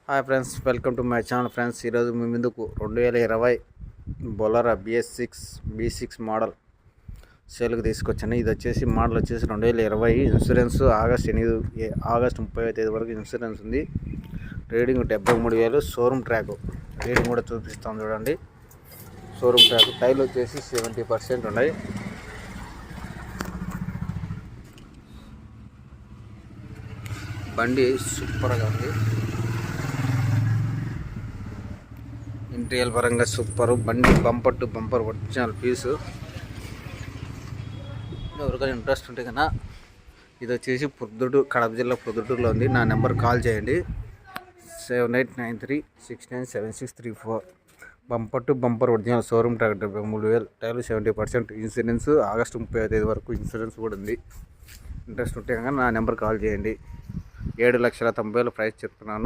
Hi friends, welcome to my channel. Friends, ఈరోజు మీ ముందుకు 2020 Bolero B6 model సేల్కి తీసుకొచ్చాను. ఇది వచ్చేసి మోడల్ వచ్చేసి 2020. ఇన్సూరెన్స్ ఆగస్ట్ 30వ తేదీ వరకు ఇన్సూరెన్స్ ఉంది. రీడింగ్ 73,000. షోరూమ్ ట్రాక్ రీడింగ్ కూడా చూపిస్తాం చూడండి. షోరూమ్ ట్రాక్ టైర్లు వచ్చేసి 70% ఉన్నాయి. బండి సూపర్గా ఉంది. ఇంటీరియర్ పరంగా సూపర్. బండి బంపర్ టు బంపర్ ఒరిజినల్ పీసు. ఎవరికైనా ఇంట్రెస్ట్ ఉంటే కన్నా ఇది వచ్చేసి కడప జిల్లా ప్రొద్దుటూరులో ఉంది. నా నెంబర్ కాల్ చేయండి 7893697634. Bumper to bumper original showroom track 73,000. టైర్లు 70%. ఇన్సూరెన్స్ ఆగస్టు 30వ తేదీ వరకు ఇన్సూరెన్స్ కూడా ఉంది. ఇంట్రెస్ట్ ఉంటే కనుక నా నెంబర్ కాల్ చేయండి. 7,90,000 ప్రైస్ చెప్తున్నాను.